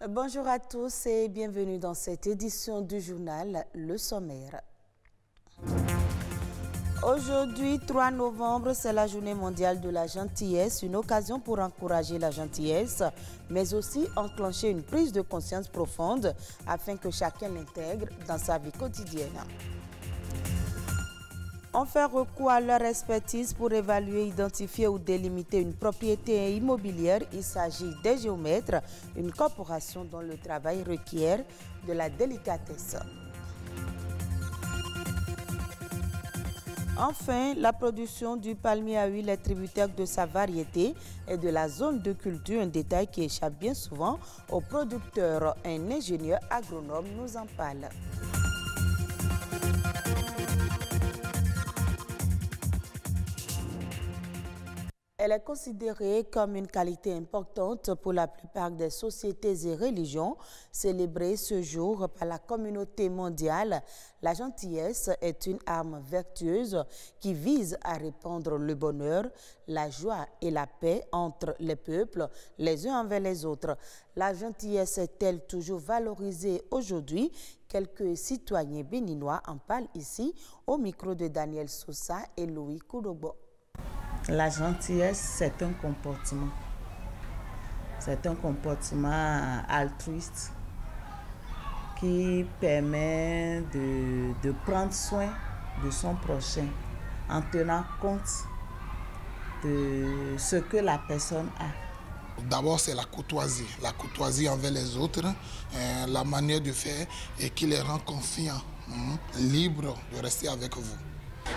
Bonjour à tous et bienvenue dans cette édition du journal Le Sommaire. Aujourd'hui, 3 novembre, c'est la journée mondiale de la gentillesse, une occasion pour encourager la gentillesse, mais aussi enclencher une prise de conscience profonde afin que chacun l'intègre dans sa vie quotidienne. On fait recours à leur expertise pour évaluer, identifier ou délimiter une propriété immobilière. Il s'agit des géomètres, une corporation dont le travail requiert de la délicatesse. Enfin, la production du palmier à huile est tributaire de sa variété et de la zone de culture, un détail qui échappe bien souvent aux producteurs. Un ingénieur agronome nous en parle. Elle est considérée comme une qualité importante pour la plupart des sociétés et religions. Célébrée ce jour par la communauté mondiale, la gentillesse est une arme vertueuse qui vise à répandre le bonheur, la joie et la paix entre les peuples, les uns envers les autres. La gentillesse est-elle toujours valorisée aujourd'hui? Quelques citoyens béninois en parlent ici au micro de Daniel Sousa et Louis Koudobo. La gentillesse, c'est un comportement. C'est un comportement altruiste qui permet de prendre soin de son prochain en tenant compte de ce que la personne a. D'abord, c'est la courtoisie envers les autres, la manière de faire et qui les rend confiants, libres de rester avec vous.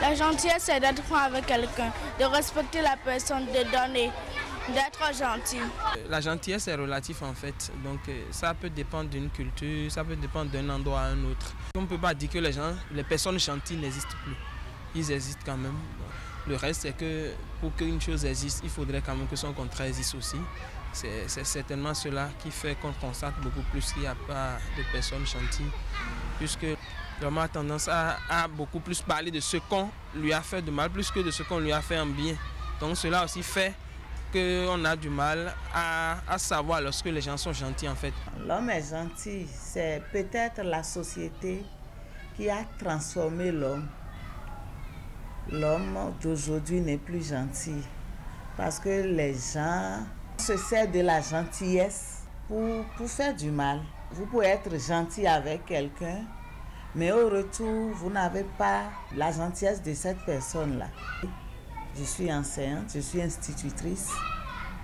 La gentillesse, c'est d'être franc avec quelqu'un, de respecter la personne, de donner, d'être gentil. La gentillesse est relative en fait, donc ça peut dépendre d'une culture, ça peut dépendre d'un endroit à un autre. On ne peut pas dire que les personnes gentilles n'existent plus. Ils existent quand même. Le reste, c'est que pour qu'une chose existe, il faudrait quand même que son contraire existe aussi. C'est certainement cela qui fait qu'on constate beaucoup plus qu'il n'y a pas de personnes gentilles, puisque l'homme a tendance à beaucoup plus parler de ce qu'on lui a fait de mal, plus que de ce qu'on lui a fait en bien. Donc cela aussi fait qu'on a du mal à savoir lorsque les gens sont gentils en fait. L'homme est gentil, c'est peut-être la société qui a transformé l'homme. L'homme d'aujourd'hui n'est plus gentil parce que les gens se servent de la gentillesse pour faire du mal. Vous pouvez être gentil avec quelqu'un, mais au retour, vous n'avez pas la gentillesse de cette personne-là. Je suis enseignante, je suis institutrice.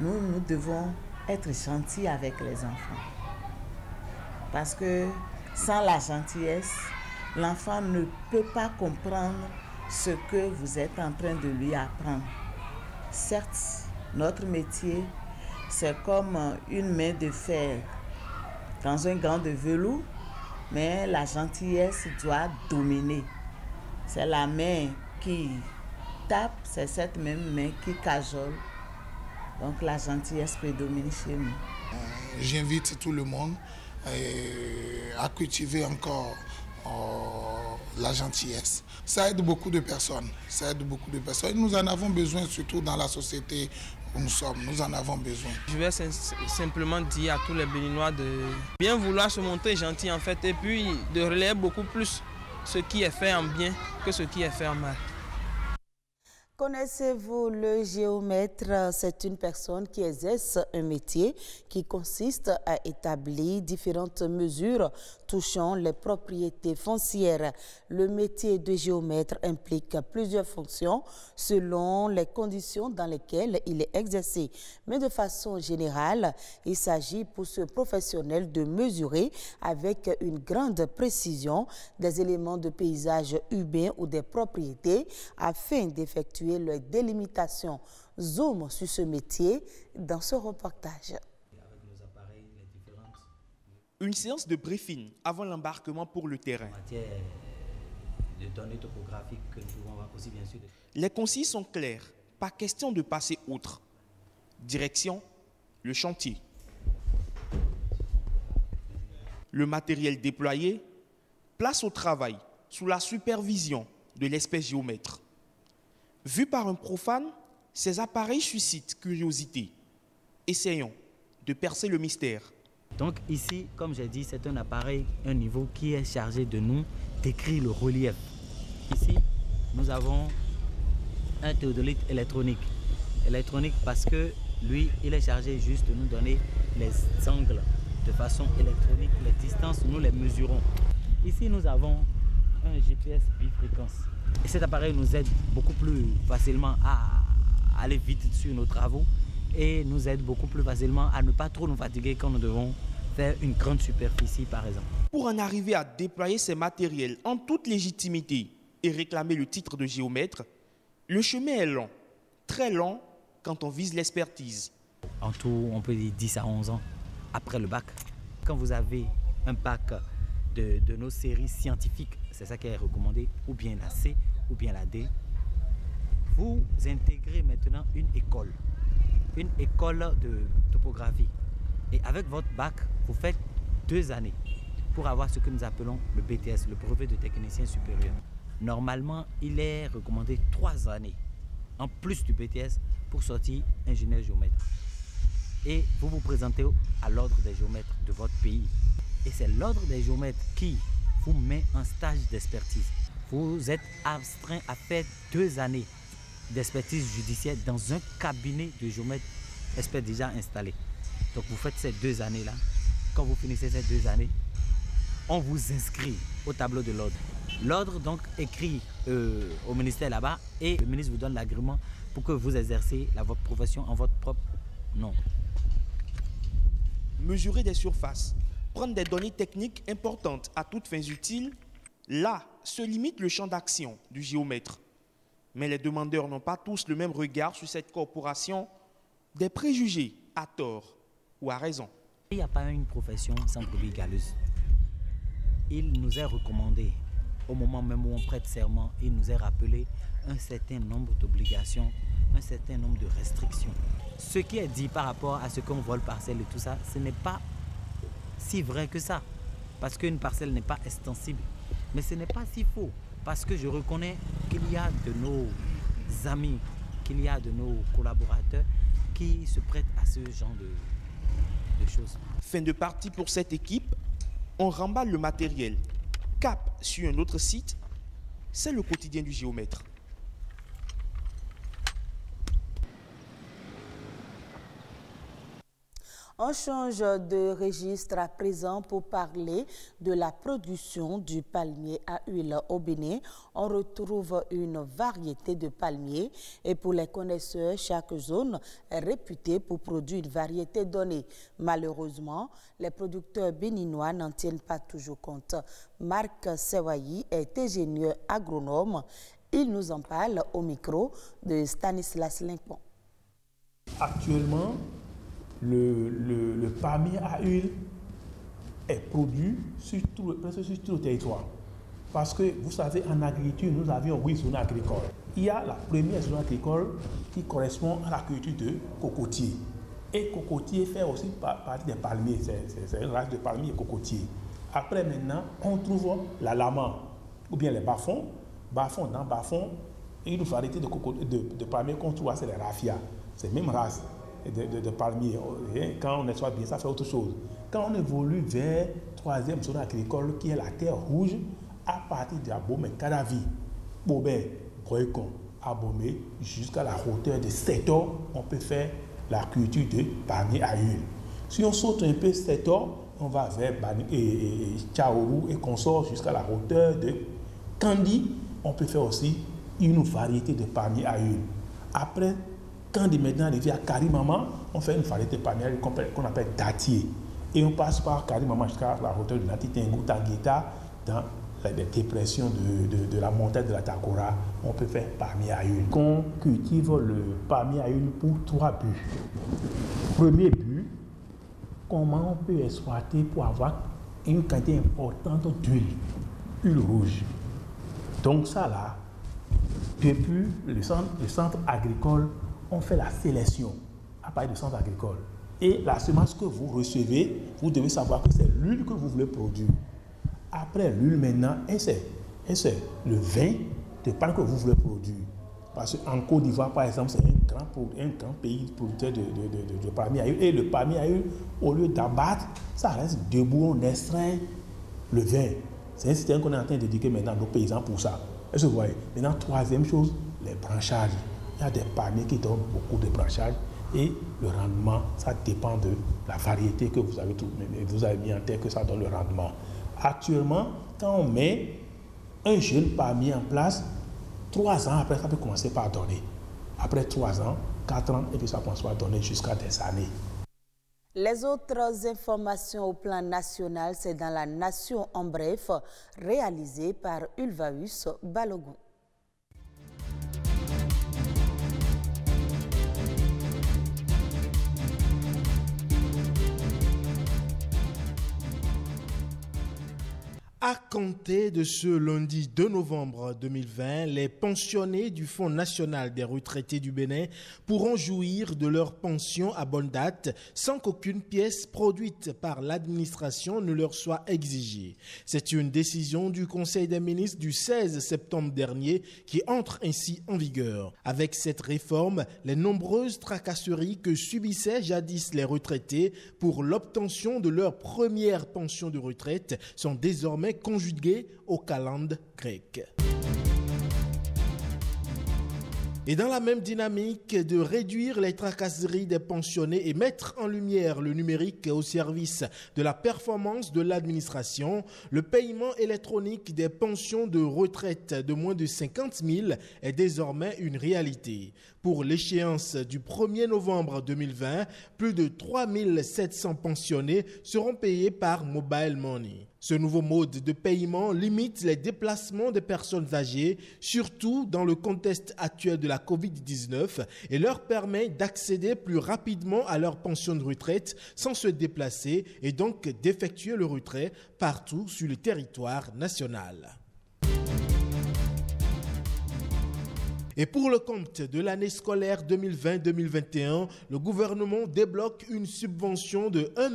Nous devons être gentils avec les enfants. Parce que sans la gentillesse, l'enfant ne peut pas comprendre ce que vous êtes en train de lui apprendre. Certes, notre métier, c'est comme une main de fer dans un gant de velours, mais la gentillesse doit dominer. C'est la main qui tape, c'est cette même main qui cajole. Donc la gentillesse peut dominer chez nous. J'invite tout le monde à cultiver encore la gentillesse. Ça aide beaucoup de personnes. Nous en avons besoin, surtout dans la société où nous sommes. Nous en avons besoin. Je vais simplement dire à tous les Béninois de bien vouloir se montrer gentil en fait, et puis de relayer beaucoup plus ce qui est fait en bien que ce qui est fait en mal. Connaissez-vous le géomètre? C'est une personne qui exerce un métier qui consiste à établir différentes mesures touchant les propriétés foncières. Le métier de géomètre implique plusieurs fonctions selon les conditions dans lesquelles il est exercé. Mais de façon générale, il s'agit pour ce professionnel de mesurer avec une grande précision des éléments de paysage urbain ou des propriétés afin d'effectuer leur délimitation. Zoom sur ce métier dans ce reportage. Une séance de briefing avant l'embarquement pour le terrain. De données topographiques que nous pouvons voir aussi, bien sûr. Les consignes sont claires, pas question de passer outre. Direction, le chantier. Le matériel déployé place au travail sous la supervision de l'expert géomètre. Vu par un profane, ces appareils suscitent curiosité. Essayons de percer le mystère. Donc ici, comme j'ai dit, c'est un appareil, un niveau qui est chargé de nous décrire le relief. Ici, nous avons un théodolite électronique. Électronique parce que lui, il est chargé juste de nous donner les angles de façon électronique. Les distances, nous les mesurons. Ici, nous avons un GPS bifréquence. Et cet appareil nous aide beaucoup plus facilement à aller vite sur nos travaux et nous aide beaucoup plus facilement à ne pas trop nous fatiguer quand nous devons faire une grande superficie, par exemple. Pour en arriver à déployer ces matériels en toute légitimité et réclamer le titre de géomètre, le chemin est long, très long quand on vise l'expertise. En tout, on peut dire 10 à 11 ans après le bac. Quand vous avez un bac de nos séries scientifiques, c'est ça qui est recommandé, ou bien la C, ou bien la D, vous intégrez maintenant une école de topographie. Et avec votre bac, vous faites 2 années pour avoir ce que nous appelons le BTS, le brevet de technicien supérieur. Normalement, il est recommandé 3 années en plus du BTS pour sortir ingénieur géomètre. Et vous vous présentez à l'ordre des géomètres de votre pays. Et c'est l'ordre des géomètres qui vous met en stage d'expertise. Vous êtes astreint à faire 2 années d'expertise judiciaire dans un cabinet de géomètres experts déjà installé. Donc vous faites ces 2 années-là. Quand vous finissez ces 2 années, on vous inscrit au tableau de l'ordre. L'ordre donc écrit au ministère là-bas et le ministre vous donne l'agrément pour que vous exercez votre profession en votre propre nom. Mesurer des surfaces, prendre des données techniques importantes à toutes fins utiles, là se limite le champ d'action du géomètre. Mais les demandeurs n'ont pas tous le même regard sur cette corporation, des préjugés à tort ou à raison. Il n'y a pas une profession sans brebis galeuse. Il nous est recommandé, au moment même où on prête serment, il nous est rappelé un certain nombre d'obligations, un certain nombre de restrictions. Ce qui est dit par rapport à ce qu'on vole parcelle et tout ça, ce n'est pas si vrai que ça. Parce qu'une parcelle n'est pas extensible. Mais ce n'est pas si faux. Parce que je reconnais qu'il y a de nos amis, qu'il y a de nos collaborateurs qui se prêtent à ce genre de choses. Fin de partie pour cette équipe, on remballe le matériel. Cap sur un autre site, c'est le quotidien du géomètre. On change de registre à présent pour parler de la production du palmier à huile au Bénin. On retrouve une variété de palmiers et pour les connaisseurs, chaque zone est réputée pour produire une variété donnée. Malheureusement, les producteurs béninois n'en tiennent pas toujours compte. Marc Sewayi est ingénieur agronome. Il nous en parle au micro de Stanislas Limpon. Actuellement, le palmier à huile est produit presque sur tout le territoire. Parce que, vous savez, en agriculture, nous avions 8 zones agricoles. Il y a la première zone agricole qui correspond à la culture de cocotier. Et cocotier fait aussi partie des palmiers. C'est une race de palmiers et cocotiers. Après, maintenant, on trouve la lama ou bien les bas-fonds. Bas-fonds, dans bas-fonds, une variété de palmiers qu'on trouve, c'est les raffias. C'est la même race de palmiers. Quand on nettoie bien, ça fait autre chose. Quand on évolue vers la 3e zone agricole, qui est la terre rouge, à partir d'Abomey, Cadavi, Bobet, Broycon, Abomey, jusqu'à la hauteur de 7 ans, on peut faire la culture de palmier à huile. Si on saute un peu 7 ans, on va vers Tchaourou et qu'on sort jusqu'à la hauteur de Kandi, on peut faire aussi une variété de palmier à huile. Après, quand maintenant arrivé à Karimama, on fait une variété de palmier qu'on appelle datier. Et on passe par Karimama jusqu'à la hauteur de Natitengu, Tangueta, dans la dépression de la montagne de la Takora, on peut faire palmier à huile. On cultive le palmier à huile pour 3 buts. Premier but, comment on peut exploiter pour avoir une quantité importante d'huile, huile rouge. Donc ça là, depuis le centre agricole, on fait la sélection à partir du centre agricole. Et la semence que vous recevez, vous devez savoir que c'est l'huile que vous voulez produire. Après l'huile maintenant, et c'est le vin de palme que vous voulez produire. Parce qu'en Côte d'Ivoire, par exemple, c'est un grand pays producteur de palmier à huile. Et le palmier à huile, au lieu d'abattre, ça reste debout, on extrait le vin. C'est un système qu'on est en train d'éduquer maintenant nos paysans pour ça. Est-ce que vous voyez? Maintenant, troisième chose, les branchages. Il y a des palmiers qui donnent beaucoup de branchages et le rendement, ça dépend de la variété que vous avez mis en tête que ça donne le rendement. Actuellement, quand on met un jeune palmier en place, 3 ans après, ça peut commencer par donner. Après 3 ans, 4 ans, et puis ça commence par donner jusqu'à des années. Les autres informations au plan national, c'est dans la Nation en bref, réalisée par Ulvaeus Balogun. À compter de ce lundi 2 novembre 2020, les pensionnés du Fonds national des retraités du Bénin pourront jouir de leur pension à bonne date sans qu'aucune pièce produite par l'administration ne leur soit exigée. C'est une décision du Conseil des ministres du 16 septembre dernier qui entre ainsi en vigueur. Avec cette réforme, les nombreuses tracasseries que subissaient jadis les retraités pour l'obtention de leur première pension de retraite sont désormais conjugué au calende grec. Et dans la même dynamique de réduire les tracasseries des pensionnés et mettre en lumière le numérique au service de la performance de l'administration, le paiement électronique des pensions de retraite de moins de 50 000 est désormais une réalité. Pour l'échéance du 1er novembre 2020, plus de 3 700 pensionnés seront payés par Mobile Money. Ce nouveau mode de paiement limite les déplacements des personnes âgées, surtout dans le contexte actuel de la COVID-19, et leur permet d'accéder plus rapidement à leur pension de retraite sans se déplacer et donc d'effectuer le retrait partout sur le territoire national. Et pour le compte de l'année scolaire 2020-2021, le gouvernement débloque une subvention de 1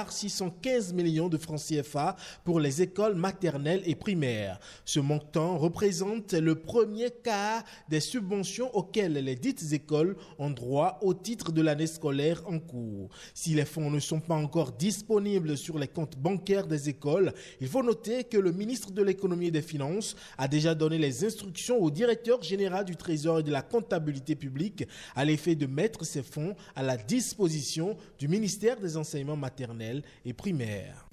615 millions de francs CFA pour les écoles maternelles et primaires. Ce montant représente le premier quart des subventions auxquelles les dites écoles ont droit au titre de l'année scolaire en cours. Si les fonds ne sont pas encore disponibles sur les comptes bancaires des écoles, il faut noter que le ministre de l'Économie et des Finances a déjà donné les instructions au directeur général du Trésor et de la comptabilité publique à l'effet de mettre ces fonds à la disposition du ministère des enseignements maternels et primaires.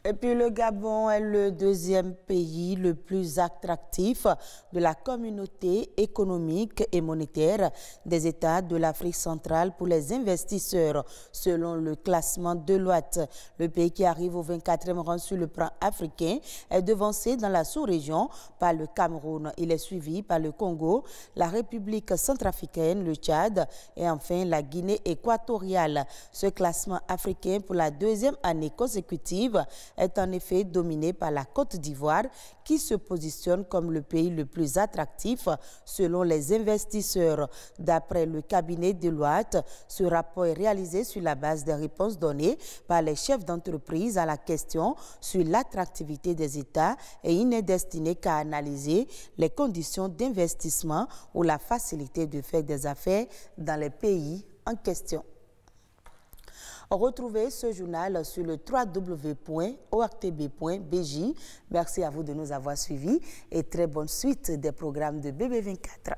Et puis le Gabon est le deuxième pays le plus attractif de la communauté économique et monétaire des États de l'Afrique centrale pour les investisseurs, selon le classement Deloitte. Le pays qui arrive au 24e rang sur le plan africain est devancé dans la sous-région par le Cameroun. Il est suivi par le Congo, la République centrafricaine, le Tchad et enfin la Guinée équatoriale. Ce classement africain pour la deuxième année consécutive est en effet dominé par la Côte d'Ivoire qui se positionne comme le pays le plus attractif selon les investisseurs. D'après le cabinet Deloitte, ce rapport est réalisé sur la base des réponses données par les chefs d'entreprise à la question sur l'attractivité des États et il n'est destiné qu'à analyser les conditions d'investissement ou la facilité de faire des affaires dans les pays en question. Retrouvez ce journal sur le www.ortb.bj. Merci à vous de nous avoir suivis et très bonne suite des programmes de BB24.